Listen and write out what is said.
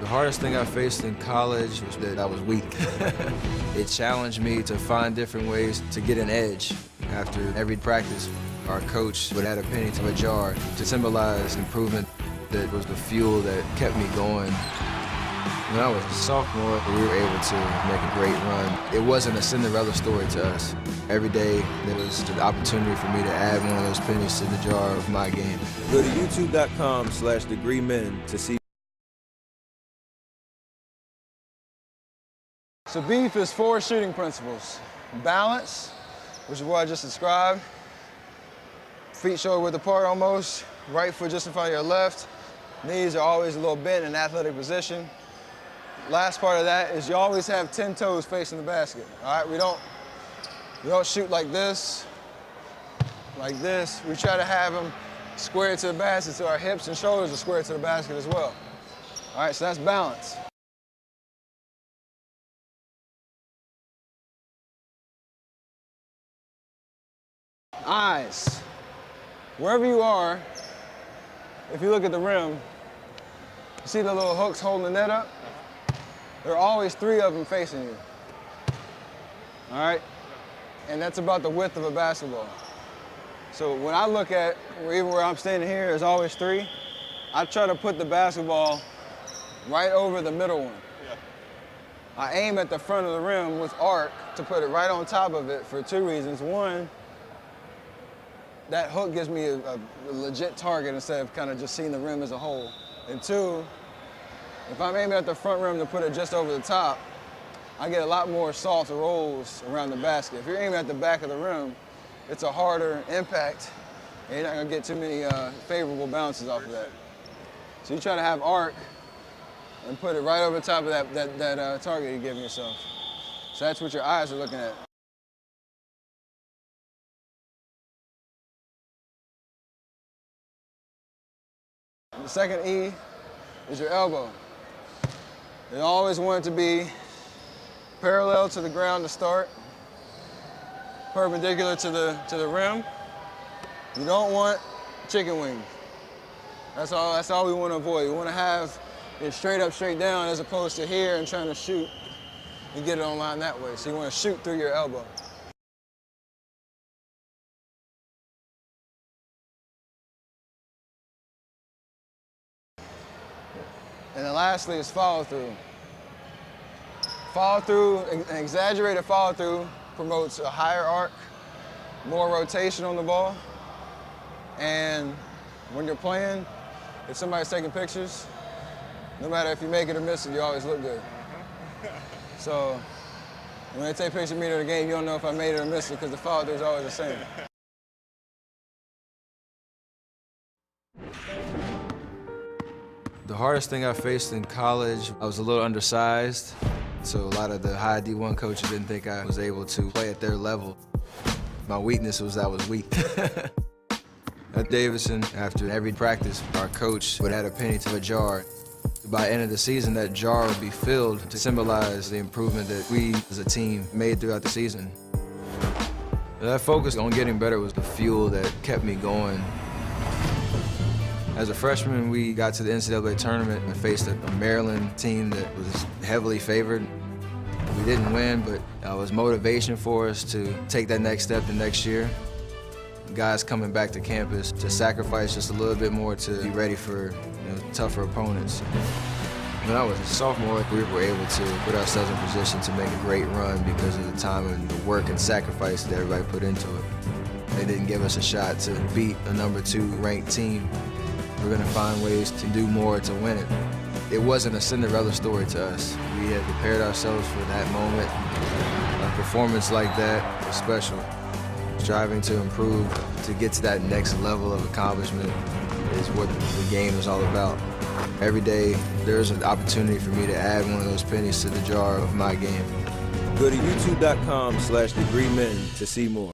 hardest thing I faced in college was that I was weak. It challenged me to find different ways to get an edge. After every practice, our coach would add a penny to a jar to symbolize improvement. That was the fuel that kept me going. When I was a sophomore, we were able to make a great run. It wasn't a Cinderella story to us. Every day, there was the opportunity for me to add one of those pennies to the jar of my game. Go to youtube.com/degreemen to see. So BEEF is 4 shooting principles. Balance, which is what I just described. Feet shoulder width apart almost. Right foot just in front of your left. Knees are always a little bent in athletic position. Last part of that is you always have 10 toes facing the basket. All right, we don't shoot like this. We try to have them squared to the basket so our hips and shoulders are squared to the basket as well. All right, so that's balance. Eyes. Wherever you are, if you look at the rim, you see the little hooks holding the net up? There are always 3 of them facing you. All right? And that's about the width of a basketball. So when I look at, even where I'm standing here, there's always 3. I try to put the basketball right over the middle one. Yeah. I aim at the front of the rim with arc to put it right on top of it for 2 reasons. One, that hook gives me a legit target instead of kind of just seeing the rim as a whole. And 2, if I'm aiming at the front rim to put it just over the top, I get a lot more soft rolls around the basket. If you're aiming at the back of the rim, it's a harder impact, and you're not gonna get too many favorable bounces off of that. So you try to have arc and put it right over the top of that target you're giving yourself. So that's what your eyes are looking at. The second E is your elbow. You always want it to be parallel to the ground to start, perpendicular to the rim. You don't want chicken wings. That's all we want to avoid. We want to have it straight up, straight down, as opposed to here and trying to shoot and get it on line that way. So you want to shoot through your elbow. And then lastly is follow through. Follow through, an exaggerated follow through promotes a higher arc, more rotation on the ball. And when you're playing, if somebody's taking pictures, no matter if you make it or miss it, you always look good. So when they take pictures of me during the game, you don't know if I made it or missed it because the follow through is always the same. The hardest thing I faced in college, I was a little undersized, so a lot of the high D1 coaches didn't think I was able to play at their level. My weakness was I was weak. At Davidson, after every practice, our coach would add a penny to a jar. By the end of the season, that jar would be filled to symbolize the improvement that we as a team made throughout the season. That focus on getting better was the fuel that kept me going. As a freshman, we got to the NCAA tournament and faced a Maryland team that was heavily favored. We didn't win, but it was motivation for us to take that next step the next year. Guys coming back to campus to sacrifice just a little bit more to be ready for tougher opponents. When I was a sophomore, we were able to put ourselves in position to make a great run because of the time and the work and sacrifice that everybody put into it. They didn't give us a shot to beat a number 2 ranked team. We're going to find ways to do more to win it. It wasn't a Cinderella story to us. We had prepared ourselves for that moment. A performance like that was special. Striving to improve, to get to that next level of accomplishment is what the game is all about. Every day, there's an opportunity for me to add one of those pennies to the jar of my game. Go to youtube.com/degreemen to see more.